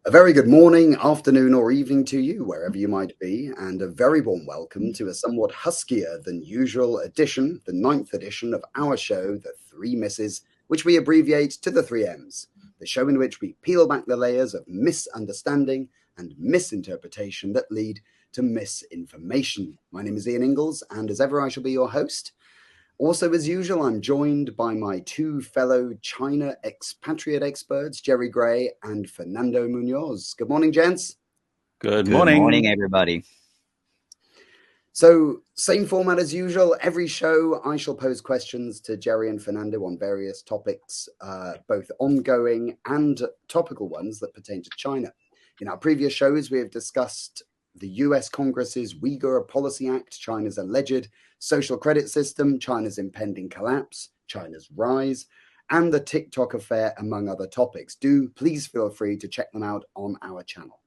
A very good morning, afternoon, or evening to you, wherever you might be, and a very warm welcome to a somewhat huskier than usual edition, the ninth edition of our show, The Three Misses, which we abbreviate to the Three M's, the show in which we peel back the layers of misunderstanding and misinterpretation that lead to misinformation. My name is Ian Ingalls, and as ever, I shall be your host. Also, as usual, I'm joined by my two fellow China expatriate experts, Jerry Gray and Fernando Munoz. Good morning, gents. Good Good morning, morning. everybody. So, same format as usual. Every show, I shall pose questions to Jerry and Fernando on various topics, both ongoing and topical ones that pertain to China. In our previous shows, we have discussed the US Congress's Uyghur Policy Act, China's alleged social credit system, China's impending collapse, China's rise, and the TikTok affair, among other topics. Do please feel free to check them out on our channel.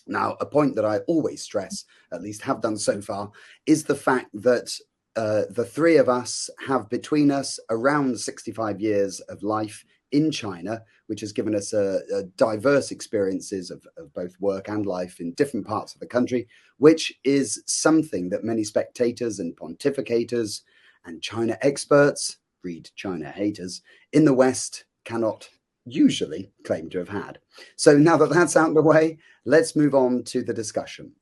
Now, a point that I always stress, at least have done so far, is the fact that the three of us have between us around 65 years of life in China, which has given us a diverse experiences of both work and life in different parts of the country, which is something that many spectators and pontificators and China experts, read China haters, in the West cannot usually claim to have had. So now that that's out of the way, let's move on to the discussion.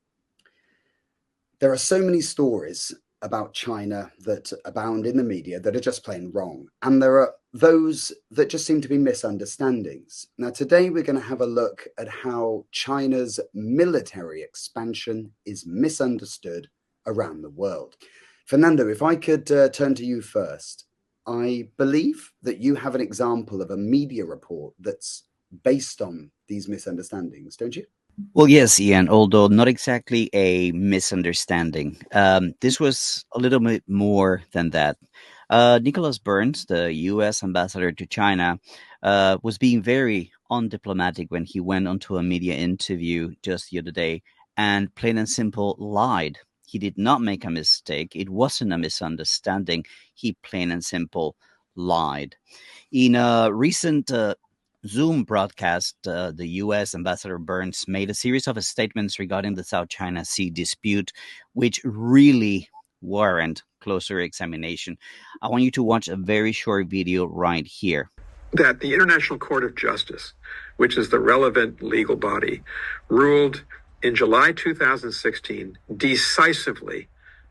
There are so many stories about China that abound in the media that are just plain wrong. And there are those that just seem to be misunderstandings. Now, today we're going to have a look at how China's military expansion is misunderstood around the world. Fernando, if I could turn to you first. I believe that you have an example of a media report that's based on these misunderstandings, don't you? Well, yes, Ian, although not exactly a misunderstanding. This was a little bit more than that. Nicholas Burns, the U.S. ambassador to China, was being very undiplomatic when he went onto a media interview just the other day and plain and simple lied. He did not make a mistake. It wasn't a misunderstanding. He plain and simple lied. In a recent Zoom broadcast, the U.S. Ambassador Burns made a series of statements regarding the South China Sea dispute, which really warrant closer examination. I want you to watch a very short video right here. That the International Court of Justice, which is the relevant legal body, ruled in July 2016 decisively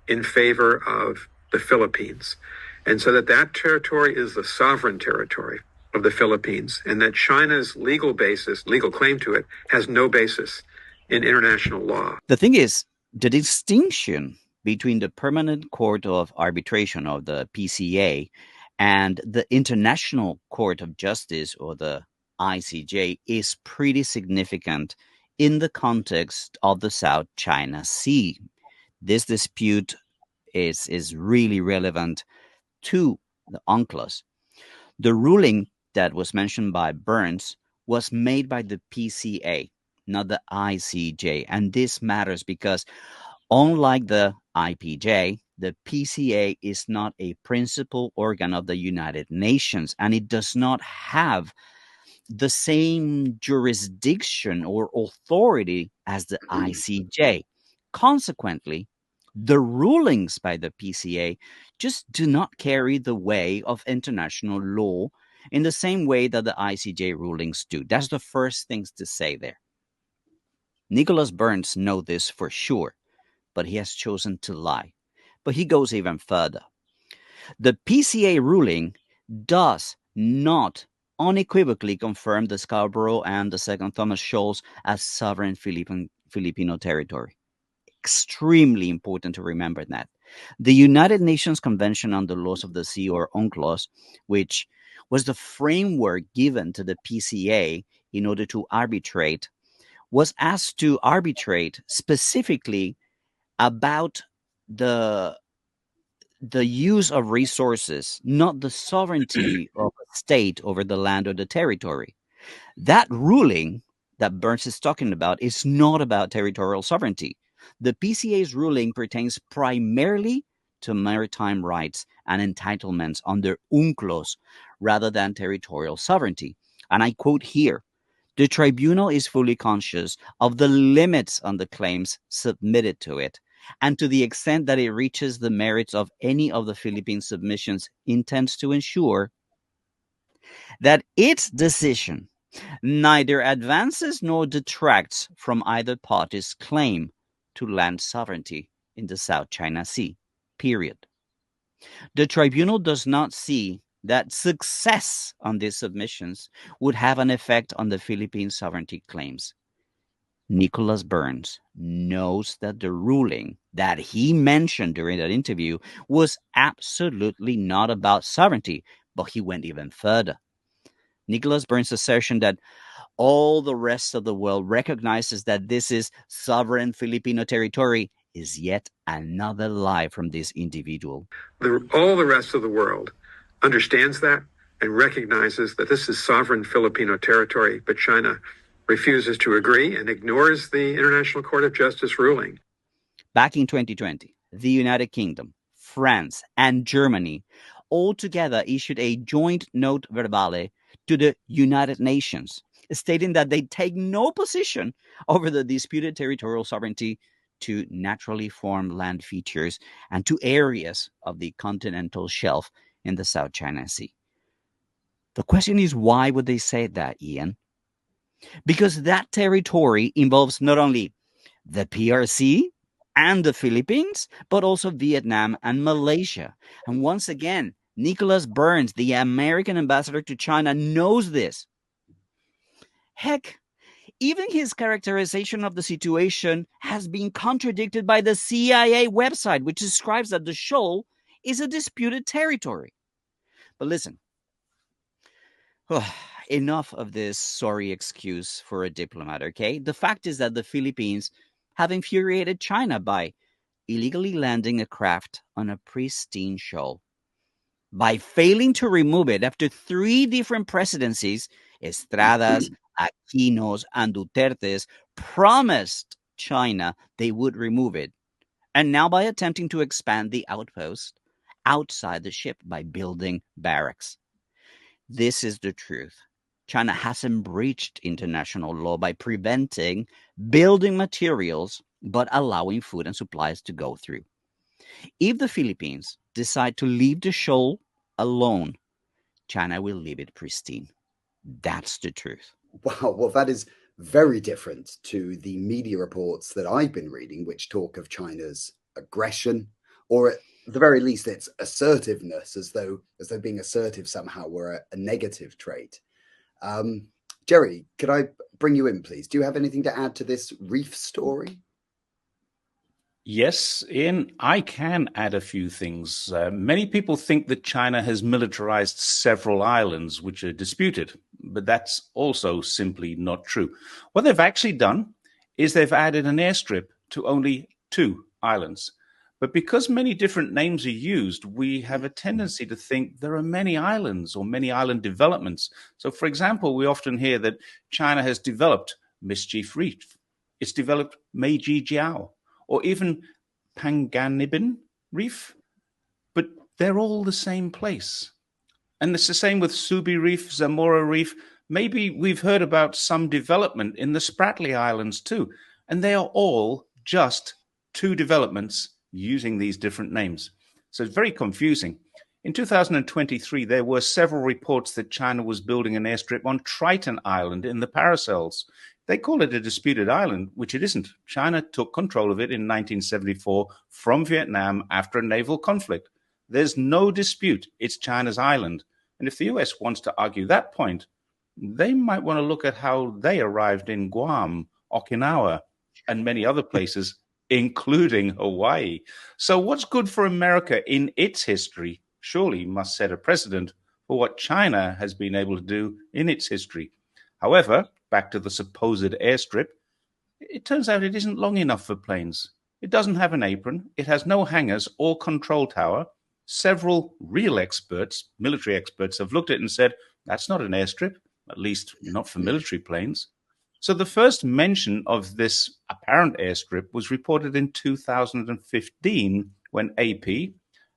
in favor of the Philippines. And so that territory is the sovereign territory of the Philippines, and that China's legal claim to it, has no basis in international law. The thing is, the distinction between the Permanent Court of Arbitration, of the PCA, and the International Court of Justice, or the ICJ, is pretty significant in the context of the South China Sea. This dispute is really relevant to the UNCLOS. The ruling that was mentioned by Burns was made by the PCA, not the ICJ. And this matters because unlike the IPJ, the PCA is not a principal organ of the United Nations, and it does not have the same jurisdiction or authority as the ICJ. Consequently, the rulings by the PCA just do not carry the way of international law in the same way that the ICJ rulings do. That's the first things to say there. Nicholas Burns knows this for sure, but he has chosen to lie. But he goes even further. The PCA ruling does not unequivocally confirm the Scarborough and the Second Thomas Shoals as sovereign Filipino territory. Extremely important to remember that. The United Nations Convention on the Laws of the Sea, or UNCLOS, which was the framework given to the PCA in order to arbitrate, was asked to arbitrate specifically about the use of resources, not the sovereignty of a state over the land or the territory. That ruling that Burns is talking about is not about territorial sovereignty. The PCA's ruling pertains primarily to maritime rights and entitlements under UNCLOS rather than territorial sovereignty. And I quote here, The tribunal is fully conscious of the limits on the claims submitted to it, and to the extent that it reaches the merits of any of the Philippine submissions, intends to ensure that its decision neither advances nor detracts from either party's claim to land sovereignty in the South China Sea. Period. The tribunal does not see that success on these submissions would have an effect on the Philippine sovereignty claims. Nicholas Burns knows that the ruling that he mentioned during that interview was absolutely not about sovereignty, but he went even further. Nicholas Burns' assertion that all the rest of the world recognizes that this is sovereign Filipino territory is yet another lie from this individual. All the rest of the world understands that and recognizes that this is sovereign Filipino territory, but China refuses to agree and ignores the International Court of Justice ruling. Back in 2020, the United Kingdom, France, and Germany all together issued a joint note verbale to the United Nations, stating that they take no position over the disputed territorial sovereignty to naturally formed land features and to areas of the continental shelf in the South China Sea. The question is, why would they say that, Ian? Because that territory involves not only the PRC and the Philippines, but also Vietnam and Malaysia. And once again, Nicholas Burns, the American ambassador to China, knows this. Heck, even his characterization of the situation has been contradicted by the CIA website, which describes that the shoal is a disputed territory. But listen, enough of this sorry excuse for a diplomat, okay? The fact is that the Philippines have infuriated China by illegally landing a craft on a pristine shoal. By failing to remove it after 3 different presidencies, Estrada's, Aquino's, and Duterte's promised China they would remove it. And now by attempting to expand the outpost outside the ship by building barracks. This is the truth. China hasn't breached international law by preventing building materials, but allowing food and supplies to go through. If the Philippines decide to leave the shoal alone, China will leave it pristine. That's the truth. Wow, well, that is very different to the media reports that I've been reading, which talk of China's aggression, or at the very least its assertiveness, as though being assertive somehow were a negative trait. Jerry, could I bring you in, please? Do you have anything to add to this reef story? Yes, Ian, I can add a few things. Many people think that China has militarized several islands which are disputed, but that's also simply not true. What they've actually done is they've added an airstrip to only 2 islands. But because many different names are used, we have a tendency to think there are many islands or many island developments. So, for example, we often hear that China has developed Mischief Reef. It's developed Meiji Jiao, or even Panganiban Reef, but they're all the same place. And it's the same with Subi Reef, Zamora Reef. Maybe we've heard about some development in the Spratly Islands too, and they are all just 2 developments using these different names. So it's very confusing. In 2023, there were several reports that China was building an airstrip on Triton Island in the Paracels. They call it a disputed island, which it isn't. China took control of it in 1974 from Vietnam after a naval conflict. There's no dispute. It's China's island. And if the US wants to argue that point, they might want to look at how they arrived in Guam, Okinawa, and many other places, including Hawaii. So what's good for America in its history surely must set a precedent for what China has been able to do in its history. However, back to the supposed airstrip, it turns out it isn't long enough for planes. It doesn't have an apron. It has no hangars or control tower. Several real experts, military experts, have looked at it and said, that's not an airstrip, at least not for military planes. So the first mention of this apparent airstrip was reported in 2015 when AP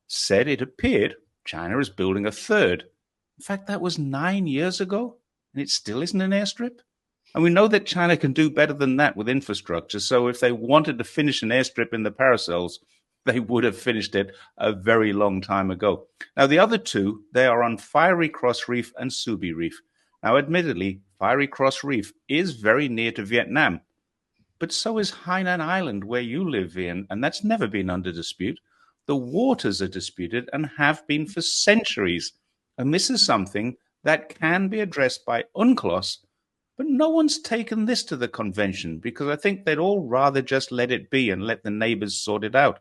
said it appeared China is building a third. In fact, that was 9 years ago, and it still isn't an airstrip. And we know that China can do better than that with infrastructure. So if they wanted to finish an airstrip in the Paracels, they would have finished it a very long time ago. Now, the other two, they are on Fiery Cross Reef and Subi Reef. Now, admittedly, Fiery Cross Reef is very near to Vietnam, but so is Hainan Island, where you live, Ian, and that's never been under dispute. The waters are disputed and have been for centuries. And this is something that can be addressed by UNCLOS, but no one's taken this to the convention because I think they'd all rather just let it be and let the neighbors sort it out.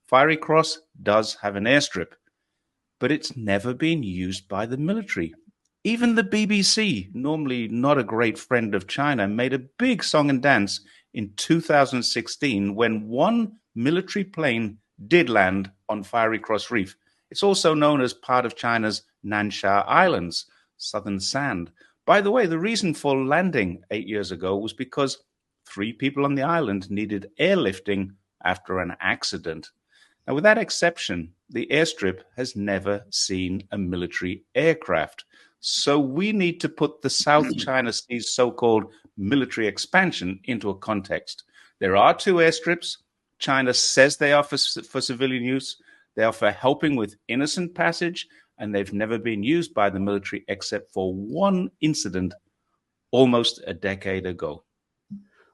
Fiery Cross does have an airstrip, but it's never been used by the military. Even the BBC, normally not a great friend of China, made a big song and dance in 2016 when one military plane did land on Fiery Cross Reef. It's also known as part of China's Nansha Islands, Southern Sand. By the way, the reason for landing 8 years ago was because 3 people on the island needed airlifting after an accident. Now, with that exception, the airstrip has never seen a military aircraft. So we need to put the South China Sea's so-called military expansion into a context. There are 2 airstrips. China says they are for civilian use. They are for helping with innocent passage, and they've never been used by the military except for one incident almost a decade ago.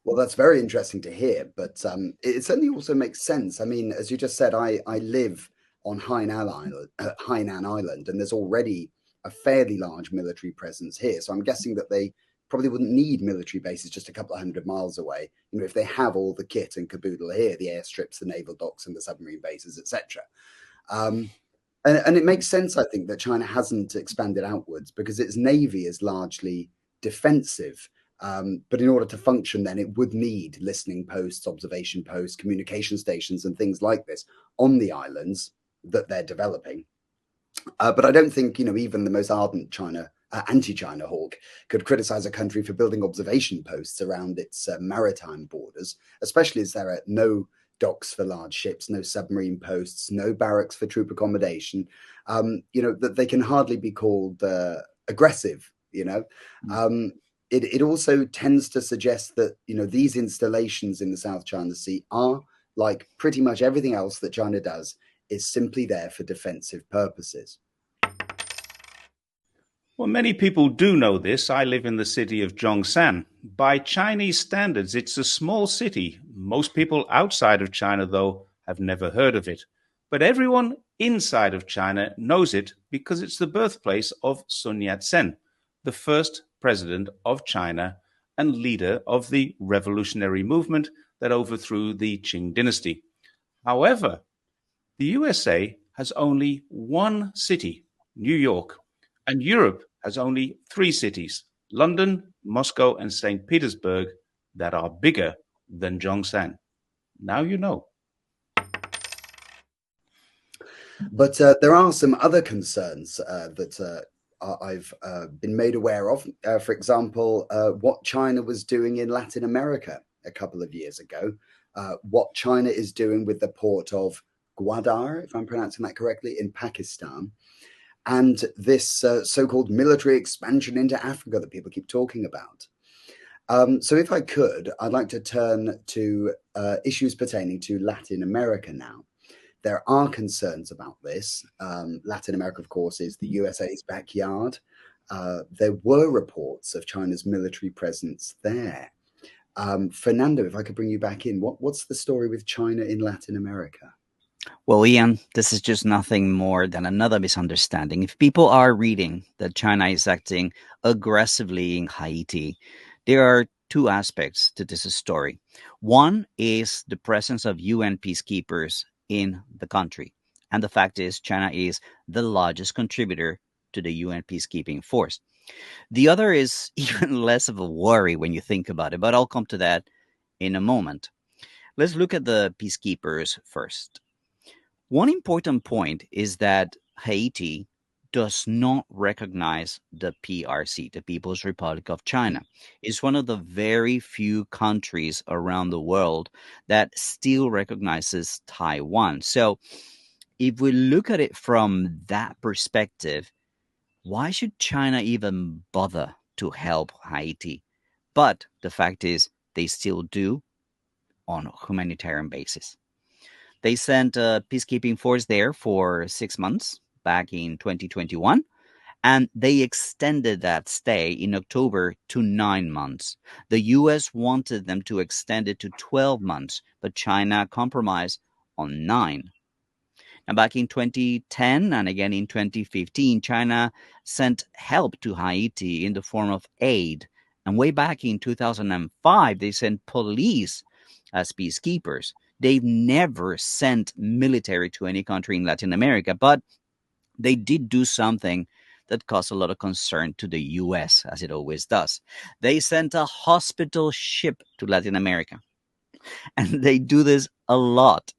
Well, that's very interesting to hear, but it certainly also makes sense. I mean, as you just said, I live on Hainan Island, and there's already a fairly large military presence here. So I'm guessing that they probably wouldn't need military bases just a couple of 100 miles away. You know, if they have all the kit and caboodle here, the airstrips, the naval docks, and the submarine bases, etc. And it makes sense, I think, that China hasn't expanded outwards because its navy is largely defensive. But in order to function, then it would need listening posts, observation posts, communication stations, and things like this on the islands that they're developing. But I don't think, even the most ardent anti-China hawk could criticize a country for building observation posts around its maritime borders, especially as there are no docks for large ships, no submarine posts, no barracks for troop accommodation. That they can hardly be called aggressive. It also tends to suggest that these installations in the South China Sea are, like pretty much everything else that China does, is simply there for defensive purposes. Well, many people do know this. I live in the city of Zhongshan. By Chinese standards, it's a small city. Most people outside of China, though, have never heard of it. But everyone inside of China knows it because it's the birthplace of Sun Yat-sen, the first president of China and leader of the revolutionary movement that overthrew the Qing dynasty. However, the USA has only one city, New York, and Europe has only 3 cities, London, Moscow, and St. Petersburg, that are bigger than Zhongshan. Now you know. But there are some other concerns that I've been made aware of. For example, what China was doing in Latin America a couple of years ago, what China is doing with the port of Gwadar, if I'm pronouncing that correctly, in Pakistan, and this so-called military expansion into Africa that people keep talking about. So if I could, I'd like to turn to issues pertaining to Latin America now. There are concerns about this. Latin America, of course, is the USA's backyard. There were reports of China's military presence there. Fernando, if I could bring you back in, what's the story with China in Latin America? Well, Ian, this is just nothing more than another misunderstanding. If people are reading that China is acting aggressively in Haiti, there are 2 aspects to this story. One is the presence of UN peacekeepers in the country. And the fact is, China is the largest contributor to the UN peacekeeping force. The other is even less of a worry when you think about it, but I'll come to that in a moment. Let's look at the peacekeepers first. One important point is that Haiti does not recognize the PRC, the People's Republic of China. It's one of the very few countries around the world that still recognizes Taiwan. So if we look at it from that perspective, why should China even bother to help Haiti? But the fact is, they still do on a humanitarian basis. They sent a peacekeeping force there for 6 months back in 2021, and they extended that stay in October to 9 months. The US wanted them to extend it to 12 months, but China compromised on 9. Now, back in 2010 and again in 2015, China sent help to Haiti in the form of aid. And way back in 2005, they sent police as peacekeepers. They've never sent military to any country in Latin America, but they did do something that caused a lot of concern to the US, as it always does. They sent a hospital ship to Latin America, and they do this a lot.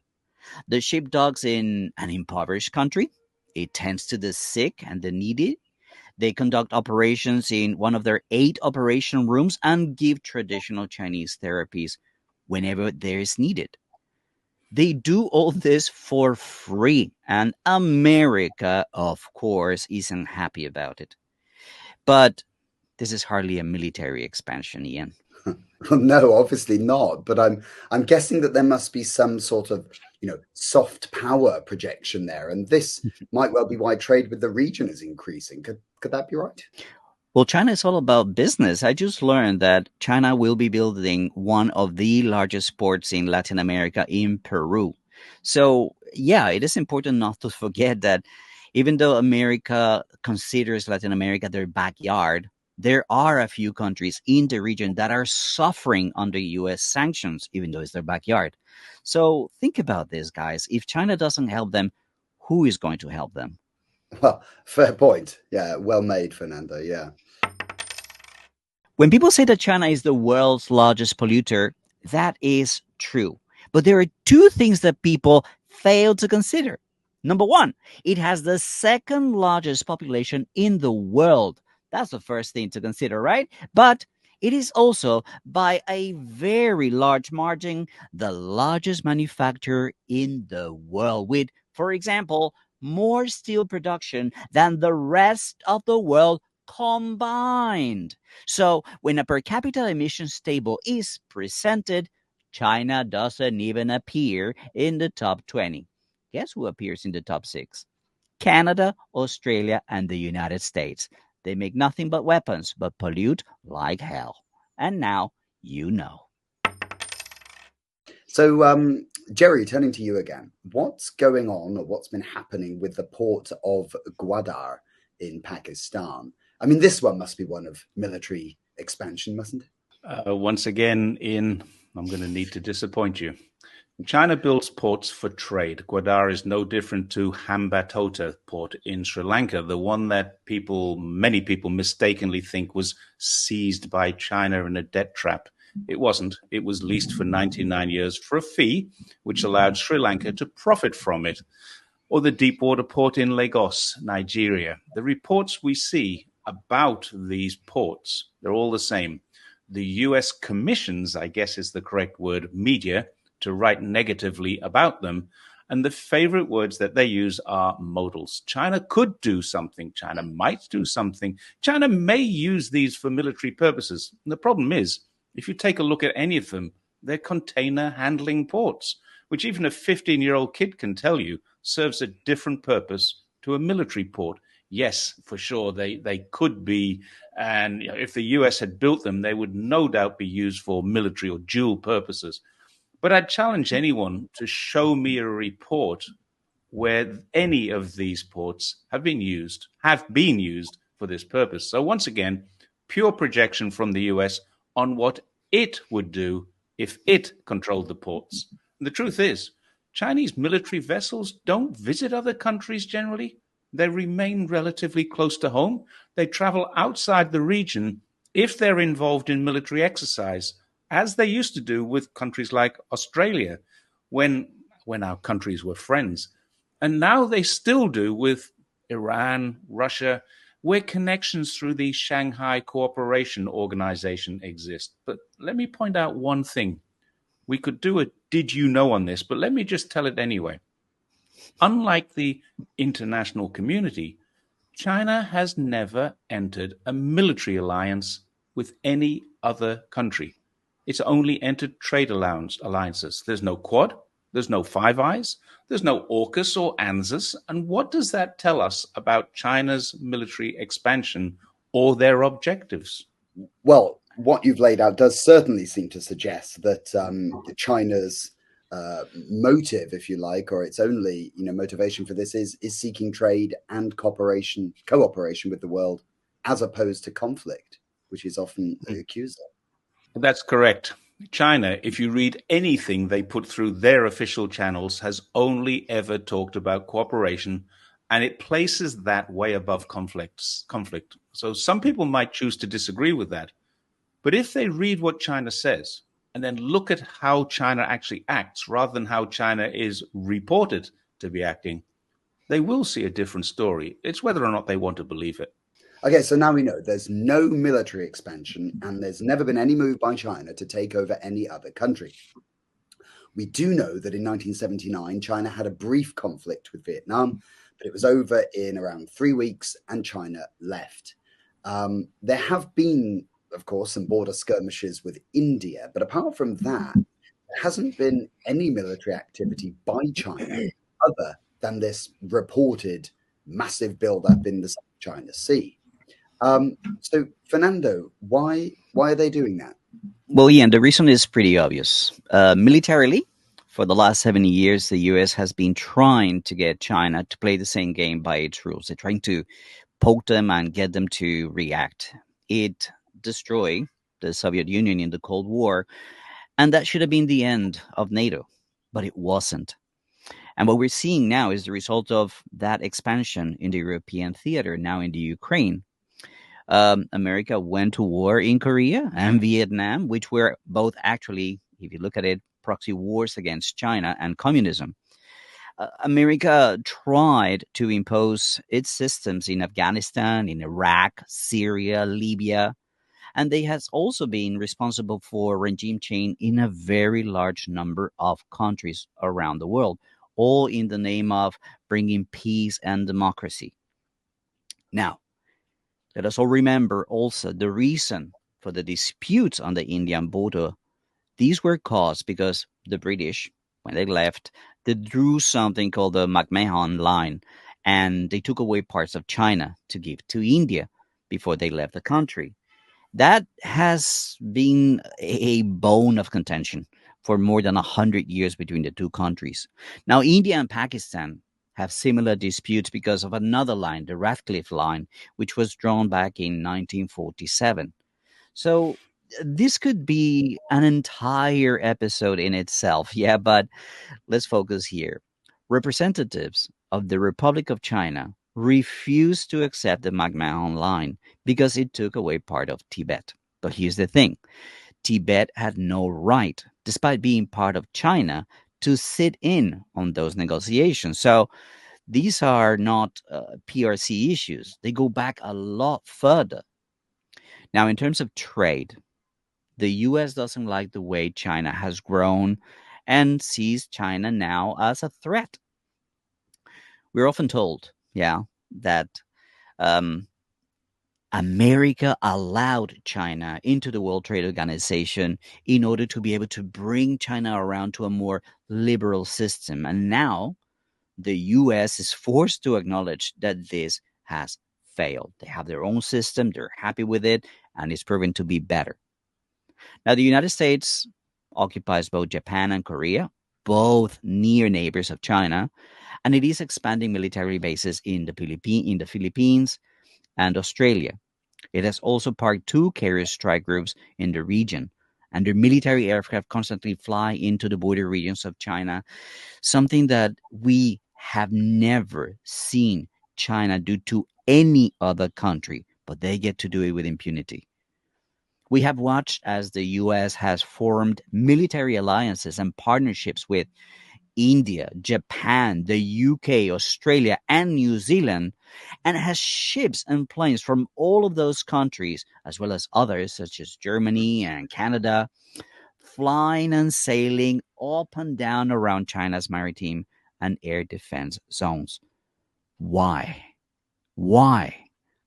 The ship docks in an impoverished country. It tends to the sick and the needy. They conduct operations in one of their 8 operation rooms and give traditional Chinese therapies whenever there is needed. They do all this for free, and America, of course, isn't happy about it. But this is hardly a military expansion, Ian. Well, no, obviously not. But I'm guessing that there must be some sort of soft power projection there, and this might well be why trade with the region is increasing. Could that be right? Well, China is all about business. I just learned that China will be building one of the largest ports in Latin America in Peru. So, yeah, it is important not to forget that even though America considers Latin America their backyard, there are a few countries in the region that are suffering under US sanctions, even though it's their backyard. So think about this, guys. If China doesn't help them, who is going to help them? Well, fair point. Yeah, well made, Fernando. Yeah. When people say that China is the world's largest polluter, that is true. But there are 2 things that people fail to consider. Number 1, it has the second largest population in the world. That's the first thing to consider, right? But it is also, by a very large margin, the largest manufacturer in the world with, for example, more steel production than the rest of the world combined. So when a per capita emissions table is presented, China doesn't even appear in the top 20. Guess who appears in the top 6? Canada, Australia, and the United States. They make nothing but weapons, but pollute like hell. And now you know. So, Jerry, turning to you again, what's going on or what's been happening with the port of Gwadar in Pakistan? I mean, this one must be one of military expansion, mustn't it? Once again, I'm going to need to disappoint you. China builds ports for trade. Gwadar is no different to Hambantota port in Sri Lanka, the one that many people mistakenly think was seized by China in a debt trap. It wasn't. It was leased for 99 years for a fee, which allowed Sri Lanka to profit from it. Or the deepwater port in Lagos, Nigeria. The reports we see about these ports, they're all the same. The US commissions, I guess is the correct word, media, to write negatively about them. And the favorite words that they use are modals. China could do something. China might do something. China may use these for military purposes. And the problem is, if you take a look at any of them, they're container handling ports, which even a 15-year-old kid can tell you serves a different purpose to a military port. Yes, for sure, they could be. And if the US had built them, they would no doubt be used for military or dual purposes. But I'd challenge anyone to show me a report where any of these ports have been used for this purpose. So once again, pure projection from the US on what it would do if it controlled the ports. And the truth is, Chinese military vessels don't visit other countries generally. They remain relatively close to home. They travel outside the region if they're involved in military exercise, as they used to do with countries like Australia when our countries were friends. And now they still do with Iran, Russia, where connections through the Shanghai Cooperation Organization exist. But let me point out one thing. We could do a did you know on this, but let me just tell it anyway. Unlike the international community, China has never entered a military alliance with any other country. It's only entered trade alliances. There's no Quad, there's no Five Eyes, there's no AUKUS or ANZUS. And what does that tell us about China's military expansion or their objectives? Well, what you've laid out does certainly seem to suggest that China's motive, if you like, or its only motivation for this is seeking trade and cooperation with the world, as opposed to conflict, which is often accused of. That's correct. China, if you read anything they put through their official channels, has only ever talked about cooperation, and it places that way above conflict. So some people might choose to disagree with that. But if they read what China says and then look at how China actually acts rather than how China is reported to be acting, they will see a different story. It's whether or not they want to believe it. Okay, so now we know there's no military expansion and there's never been any move by China to take over any other country. We do know that in 1979, China had a brief conflict with Vietnam, but it was over in around 3 weeks and China left. There have been, of course, some border skirmishes with India, but apart from that, there hasn't been any military activity by China other than this reported massive buildup in the South China Sea. So, Fernando, why are they doing that? Well, Ian, the reason is pretty obvious. Militarily, for the last 70 years, the U.S. has been trying to get China to play the same game by its rules. They're trying to poke them and get them to react. It destroyed the Soviet Union in the Cold War, and that should have been the end of NATO, but it wasn't. And what we're seeing now is the result of that expansion in the European theater, now in the Ukraine. America went to war in Korea and Vietnam, which were both actually, if you look at it, proxy wars against China and communism. America tried to impose its systems in Afghanistan, in Iraq, Syria, Libya, and they has also been responsible for regime change in a very large number of countries around the world, all in the name of bringing peace and democracy. Now, let us all remember also the reason for the disputes on the Indian border. These were caused because the British, when they left, they drew something called the McMahon Line, and they took away parts of China to give to India before they left the country. That has been a bone of contention for more than 100 years between the two countries. Now, India and Pakistan have similar disputes because of another line, the Radcliffe Line, which was drawn back in 1947. So this could be an entire episode in itself. Yeah, but let's focus here. Representatives of the Republic of China refused to accept the McMahon Line because it took away part of Tibet. But here's the thing. Tibet had no right, despite being part of China, to sit in on those negotiations. So these are not PRC issues. They go back a lot further. Now, in terms of trade, the US doesn't like the way China has grown and sees China now as a threat. We're often told, that America allowed China into the World Trade Organization in order to be able to bring China around to a more liberal system. And now the US is forced to acknowledge that this has failed. They have their own system, they're happy with it, and it's proven to be better. Now, the United States occupies both Japan and Korea, both near neighbors of China, and it is expanding military bases in the Philippines and Australia. It has also parked 2 carrier strike groups in the region, and their military aircraft constantly fly into the border regions of China, something that we have never seen China do to any other country, but they get to do it with impunity. We have watched as the US has formed military alliances and partnerships with India, Japan, the UK, Australia, and New Zealand, and has ships and planes from all of those countries, as well as others such as Germany and Canada, flying and sailing up and down around China's maritime and air defense zones. Why? Why?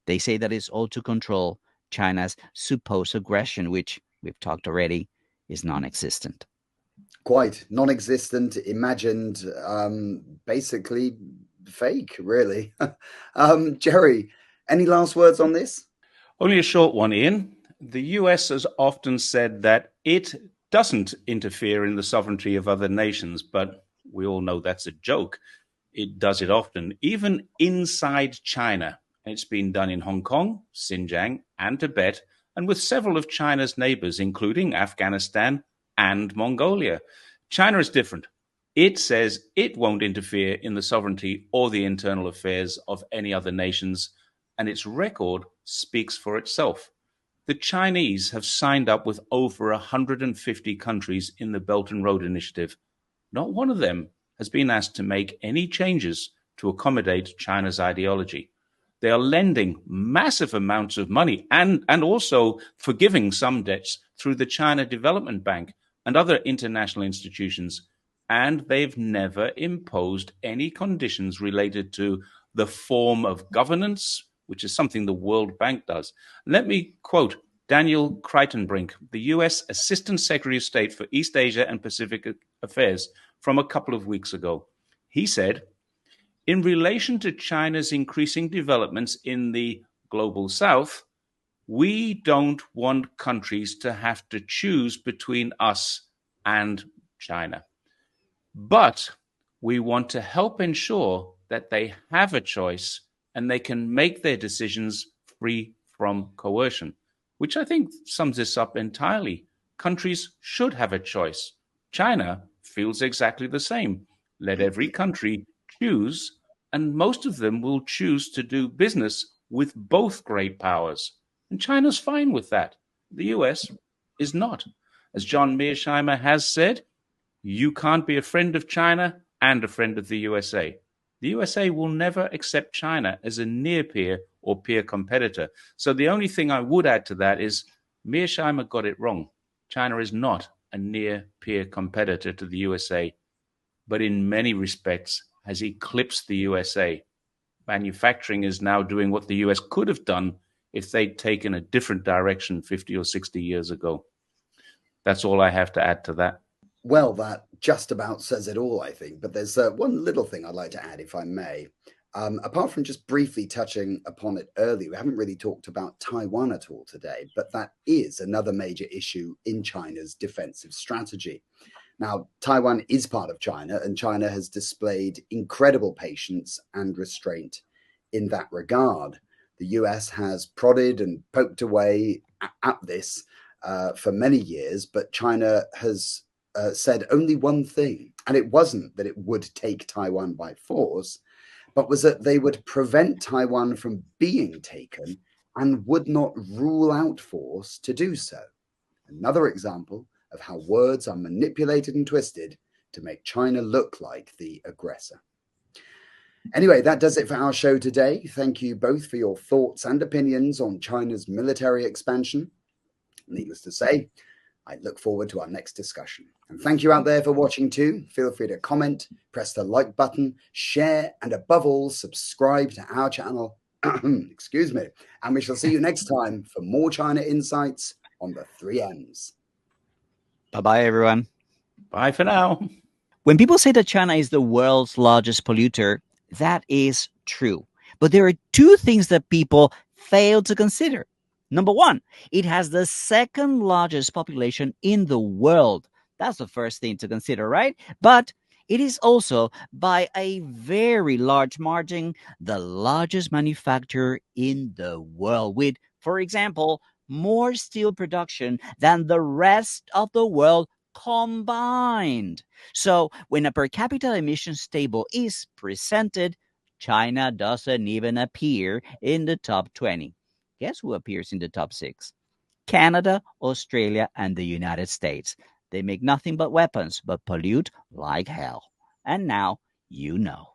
They say that it's all to control China's supposed aggression, which we've talked already, is non-existent. Quite non-existent, imagined, basically fake, really. Jerry, any last words on this? Only a short one, Ian. The US has often said that it doesn't interfere in the sovereignty of other nations, but we all know that's a joke. It does it often, even inside China. It's been done in Hong Kong, Xinjiang, and Tibet, and with several of China's neighbors, including Afghanistan and Mongolia. China is different. It says it won't interfere in the sovereignty or the internal affairs of any other nations, and its record speaks for itself. The Chinese have signed up with over 150 countries in the Belt and Road Initiative. Not one of them has been asked to make any changes to accommodate China's ideology. They are lending massive amounts of money and also forgiving some debts through the China Development Bank and other international institutions, and they've never imposed any conditions related to the form of governance, which is something the World Bank does. Let me quote Daniel Kreitenbrink, the U.S. Assistant Secretary of State for East Asia and Pacific Affairs, from a couple of weeks ago. He said, in relation to China's increasing developments in the global south, we don't want countries to have to choose between us and China. But we want to help ensure that they have a choice and they can make their decisions free from coercion, which I think sums this up entirely. Countries should have a choice. China feels exactly the same. Let every country choose, and most of them will choose to do business with both great powers. And China's fine with that. The US is not. As John Mearsheimer has said, you can't be a friend of China and a friend of the USA. The USA will never accept China as a near peer or peer competitor. So the only thing I would add to that is Mearsheimer got it wrong. China is not a near peer competitor to the USA, but in many respects has eclipsed the USA. Manufacturing is now doing what the US could have done if they'd taken a different direction 50 or 60 years ago. That's all I have to add to that. Well, that just about says it all, I think. But there's one little thing I'd like to add, if I may. Apart from just briefly touching upon it earlier, we haven't really talked about Taiwan at all today, but that is another major issue in China's defensive strategy. Now, Taiwan is part of China, and China has displayed incredible patience and restraint in that regard. The US has prodded and poked away at this for many years, but China has said only one thing, and it wasn't that it would take Taiwan by force, but was that they would prevent Taiwan from being taken and would not rule out force to do so. Another example of how words are manipulated and twisted to make China look like the aggressor. Anyway, that does it for our show today. Thank you both for your thoughts and opinions on China's military expansion. Needless to say, I look forward to our next discussion. And thank you out there for watching too. Feel free to comment, press the like button, share, and above all, subscribe to our channel. Excuse me. And we shall see you next time for more China insights on the 3 M's. Bye-bye, everyone. Bye for now. When people say that China is the world's largest polluter, that is true. But there are two things that people fail to consider. Number one, it has the second largest population in the world. That's the first thing to consider, right? But it is also, by a very large margin, the largest manufacturer in the world with, for example, more steel production than the rest of the world combined. So when a per capita emissions table is presented, China doesn't even appear in the top 20. Guess who appears in the top 6? Canada, Australia, and the United States. They make nothing but weapons, but pollute like hell. And now you know.